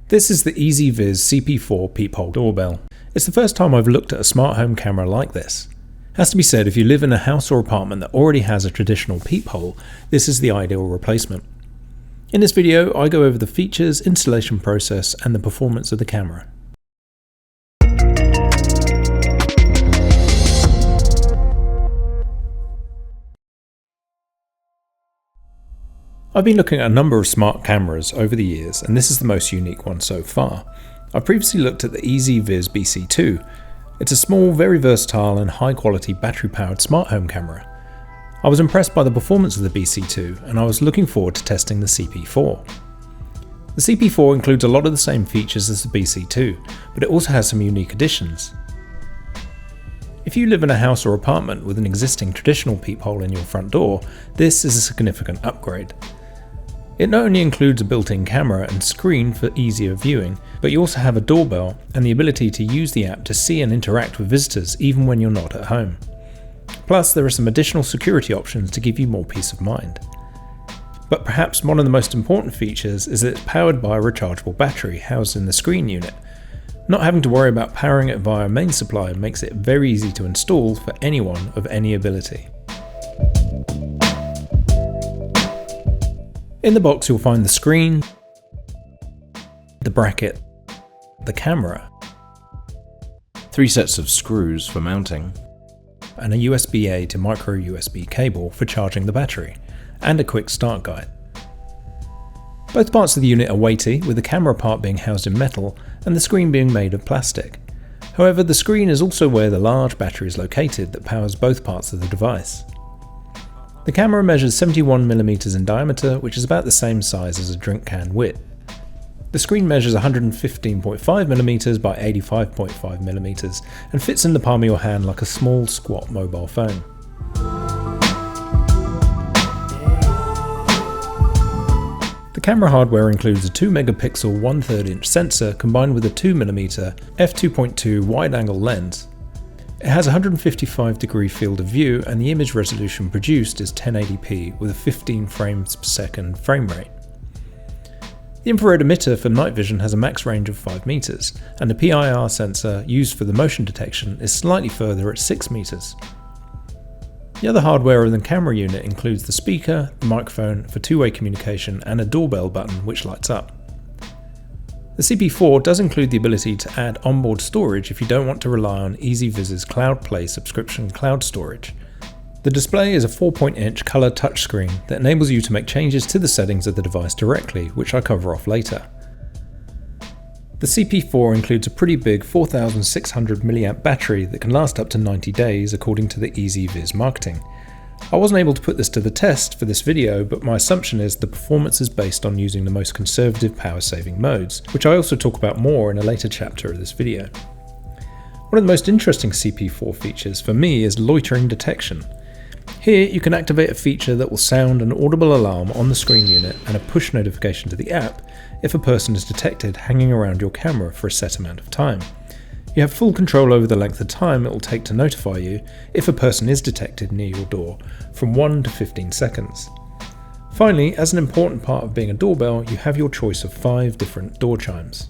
This is the EZVIZ CP4 Peephole doorbell. It's the first time I've looked at a smart home camera like this. Has to be said, if you live in a house or apartment that already has a traditional peephole, this is the ideal replacement. In this video, I go over the features, installation process, and the performance of the camera. I've been looking at a number of smart cameras over the years, and this is the most unique one so far. I previously looked at the EZVIZ BC2. It's a small, very versatile and high quality battery powered smart home camera. I was impressed by the performance of the BC2 and I was looking forward to testing the CP4. The CP4 includes a lot of the same features as the BC2, but it also has some unique additions. If you live in a house or apartment with an existing traditional peephole in your front door, this is a significant upgrade. It not only includes a built-in camera and screen for easier viewing, but you also have a doorbell and the ability to use the app to see and interact with visitors even when you're not at home. Plus, there are some additional security options to give you more peace of mind. But perhaps one of the most important features is that it's powered by a rechargeable battery housed in the screen unit. Not having to worry about powering it via a main supply makes it very easy to install for anyone of any ability. In the box you'll find the screen, the bracket, the camera, 3 sets of screws for mounting, and a USB-A to micro USB cable for charging the battery, and a quick start guide. Both parts of the unit are weighty, with the camera part being housed in metal and the screen being made of plastic. However, the screen is also where the large battery is located that powers both parts of the device. The camera measures 71mm in diameter, which is about the same size as a drink can width. The screen measures 115.5mm by 85.5mm and fits in the palm of your hand like a small, squat mobile phone. The camera hardware includes a 2-megapixel 1/3" sensor combined with a 2mm f2.2 wide-angle lens. It has a 155-degree field of view and the image resolution produced is 1080p with a 15 frames per second frame rate. The infrared emitter for night vision has a max range of 5 meters, and the PIR sensor used for the motion detection is slightly further at 6 meters. The other hardware in the camera unit includes the speaker, the microphone for two-way communication, and a doorbell button which lights up. The CP4 does include the ability to add onboard storage if you don't want to rely on EZVIZ's CloudPlay subscription cloud storage. The display is a 4-inch color touchscreen that enables you to make changes to the settings of the device directly, which I'll cover off later. The CP4 includes a pretty big 4600 mAh battery that can last up to 90 days according to the EZVIZ marketing. I wasn't able to put this to the test for this video, but my assumption is the performance is based on using the most conservative power saving modes, which I also talk about more in a later chapter of this video. One of the most interesting CP4 features for me is loitering detection. Here you can activate a feature that will sound an audible alarm on the screen unit and a push notification to the app if a person is detected hanging around your camera for a set amount of time. You have full control over the length of time it will take to notify you if a person is detected near your door, from 1 to 15 seconds. Finally, as an important part of being a doorbell, you have your choice of 5 different door chimes.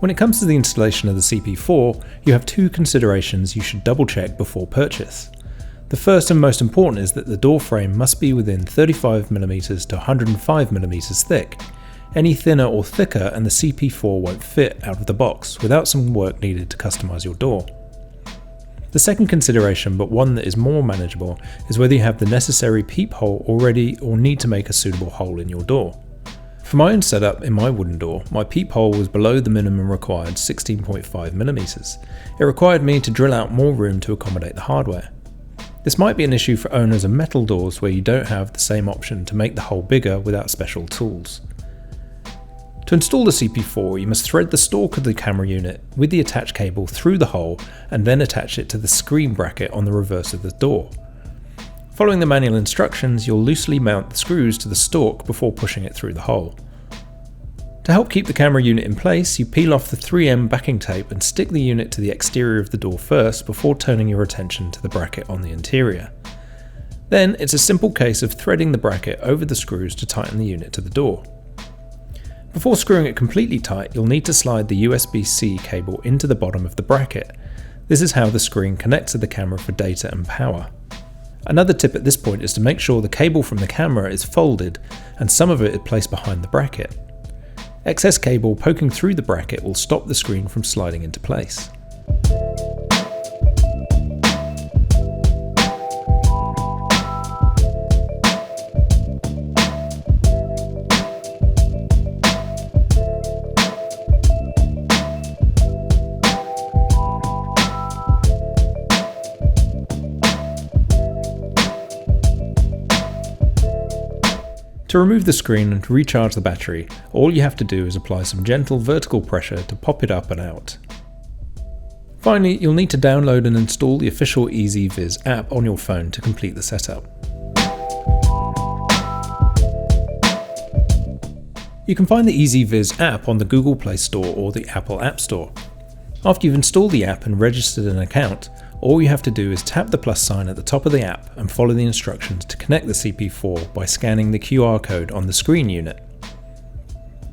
When it comes to the installation of the CP4, you have 2 considerations you should double check before purchase. The first and most important is that the door frame must be within 35mm to 105mm thick. Any thinner or thicker and the CP4 won't fit out of the box without some work needed to customize your door. The second consideration, but one that is more manageable, is whether you have the necessary peephole already or need to make a suitable hole in your door. For my own setup in my wooden door, my peephole was below the minimum required 16.5mm. It required me to drill out more room to accommodate the hardware. This might be an issue for owners of metal doors where you don't have the same option to make the hole bigger without special tools. To install the CP4, you must thread the stalk of the camera unit with the attached cable through the hole and then attach it to the screen bracket on the reverse of the door. Following the manual instructions, you'll loosely mount the screws to the stalk before pushing it through the hole. To help keep the camera unit in place, you peel off the 3M backing tape and stick the unit to the exterior of the door first before turning your attention to the bracket on the interior. Then it's a simple case of threading the bracket over the screws to tighten the unit to the door. Before screwing it completely tight, you'll need to slide the USB-C cable into the bottom of the bracket. This is how the screen connects to the camera for data and power. Another tip at this point is to make sure the cable from the camera is folded and some of it is placed behind the bracket. Excess cable poking through the bracket will stop the screen from sliding into place. To remove the screen and to recharge the battery, all you have to do is apply some gentle vertical pressure to pop it up and out. Finally, you'll need to download and install the official EZVIZ app on your phone to complete the setup. You can find the EZVIZ app on the Google Play Store or the Apple App Store. After you've installed the app and registered an account, all you have to do is tap the plus sign at the top of the app and follow the instructions to connect the CP4 by scanning the QR code on the screen unit.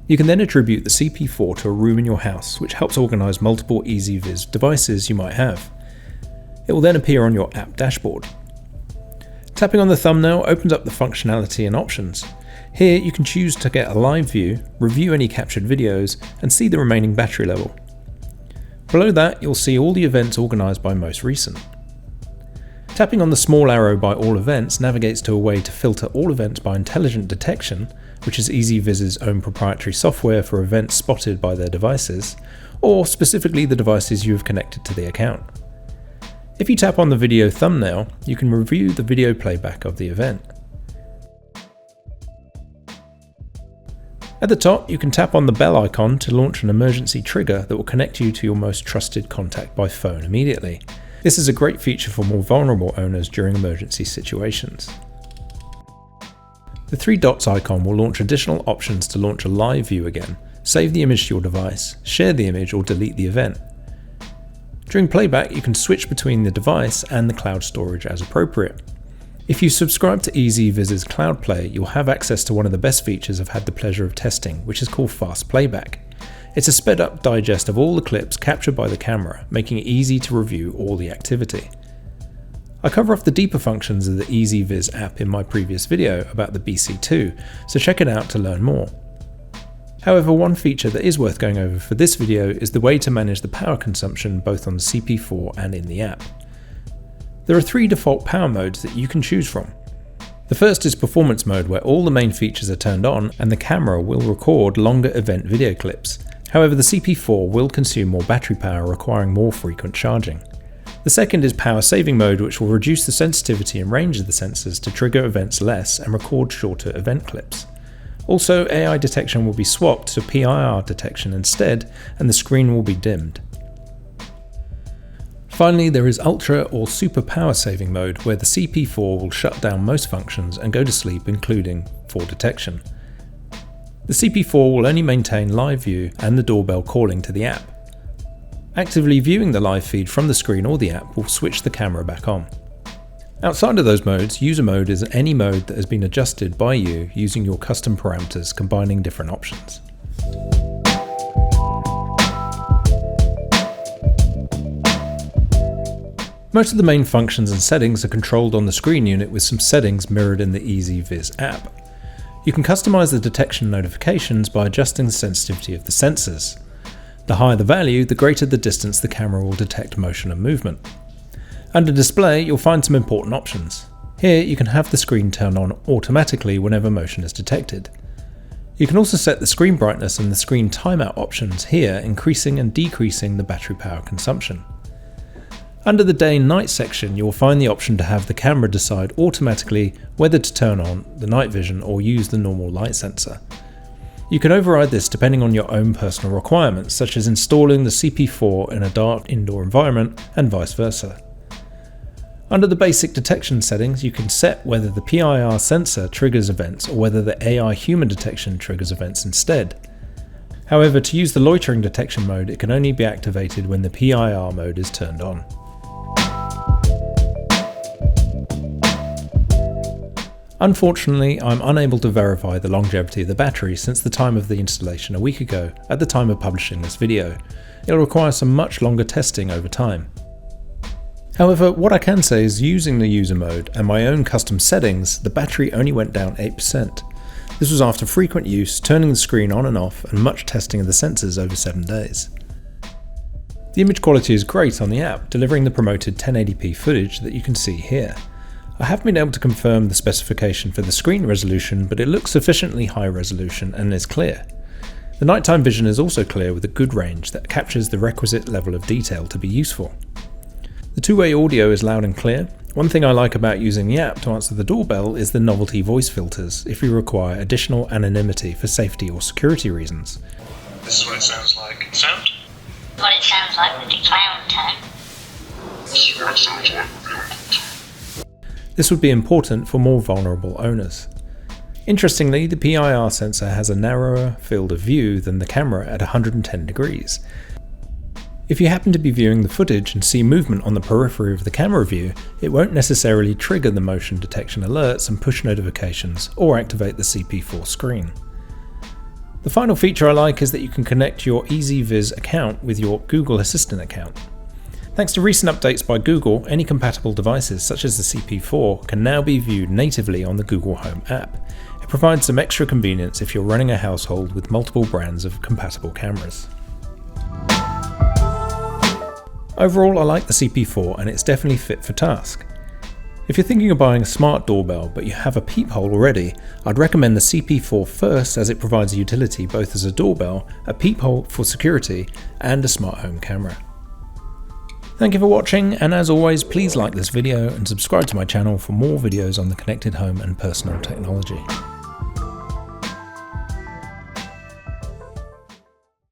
You can then attribute the CP4 to a room in your house, which helps organise multiple EZVIZ devices you might have. It will then appear on your app dashboard. Tapping on the thumbnail opens up the functionality and options. Here you can choose to get a live view, review any captured videos, and see the remaining battery level. Below that, you'll see all the events organised by most recent. Tapping on the small arrow by all events navigates to a way to filter all events by intelligent detection, which is EZVIZ's own proprietary software for events spotted by their devices, or specifically the devices you have connected to the account. If you tap on the video thumbnail, you can review the video playback of the event. At the top, you can tap on the bell icon to launch an emergency trigger that will connect you to your most trusted contact by phone immediately. This is a great feature for more vulnerable owners during emergency situations. The 3 dots icon will launch additional options to launch a live view again, save the image to your device, share the image or delete the event. During playback, you can switch between the device and the cloud storage as appropriate. If you subscribe to EZVIZ's CloudPlay, you'll have access to one of the best features I've had the pleasure of testing, which is called Fast Playback. It's a sped up digest of all the clips captured by the camera, making it easy to review all the activity. I cover off the deeper functions of the EZVIZ app in my previous video about the BC2, so check it out to learn more. However, one feature that is worth going over for this video is the way to manage the power consumption both on the CP4 and in the app. There are 3 default power modes that you can choose from. The first is performance mode, where all the main features are turned on and the camera will record longer event video clips. However, the CP4 will consume more battery power, requiring more frequent charging. The second is power saving mode, which will reduce the sensitivity and range of the sensors to trigger events less and record shorter event clips. Also, AI detection will be swapped to PIR detection instead, and the screen will be dimmed. Finally, there is Ultra or Super Power Saving mode, where the CP4 will shut down most functions and go to sleep, including fall detection. The CP4 will only maintain live view and the doorbell calling to the app. Actively viewing the live feed from the screen or the app will switch the camera back on. Outside of those modes, user mode is any mode that has been adjusted by you using your custom parameters, combining different options. Most of the main functions and settings are controlled on the screen unit, with some settings mirrored in the EZVIZ app. You can customize the detection notifications by adjusting the sensitivity of the sensors. The higher the value, the greater the distance the camera will detect motion and movement. Under display, you'll find some important options. Here you can have the screen turn on automatically whenever motion is detected. You can also set the screen brightness and the screen timeout options here, increasing and decreasing the battery power consumption. Under the day and night section, you will find the option to have the camera decide automatically whether to turn on the night vision or use the normal light sensor. You can override this depending on your own personal requirements, such as installing the CP4 in a dark indoor environment and vice versa. Under the basic detection settings, you can set whether the PIR sensor triggers events or whether the AI human detection triggers events instead. However, to use the loitering detection mode, it can only be activated when the PIR mode is turned on. Unfortunately, I'm unable to verify the longevity of the battery since the time of the installation a week ago, at the time of publishing this video. It'll require some much longer testing over time. However, what I can say is using the user mode and my own custom settings, the battery only went down 8%. This was after frequent use, turning the screen on and off, and much testing of the sensors over 7 days. The image quality is great on the app, delivering the promoted 1080p footage that you can see here. I haven't been able to confirm the specification for the screen resolution, but it looks sufficiently high resolution and is clear. The nighttime vision is also clear with a good range that captures the requisite level of detail to be useful. The two-way audio is loud and clear. One thing I like about using the app to answer the doorbell is the novelty voice filters if you require additional anonymity for safety or security reasons. This is what it sounds like. Sound? What it sounds like with the clown tone. This is what it sounds like. This would be important for more vulnerable owners. Interestingly, the PIR sensor has a narrower field of view than the camera at 110 degrees. If you happen to be viewing the footage and see movement on the periphery of the camera view, it won't necessarily trigger the motion detection alerts and push notifications or activate the CP4 screen. The final feature I like is that you can connect your EZVIZ account with your Google Assistant account. Thanks to recent updates by Google, any compatible devices such as the CP4 can now be viewed natively on the Google Home app. It provides some extra convenience if you're running a household with multiple brands of compatible cameras. Overall, I like the CP4 and it's definitely fit for task. If you're thinking of buying a smart doorbell but you have a peephole already, I'd recommend the CP4 first, as it provides a utility both as a doorbell, a peephole for security, and a smart home camera. Thank you for watching, and as always, please like this video and subscribe to my channel for more videos on the connected home and personal technology.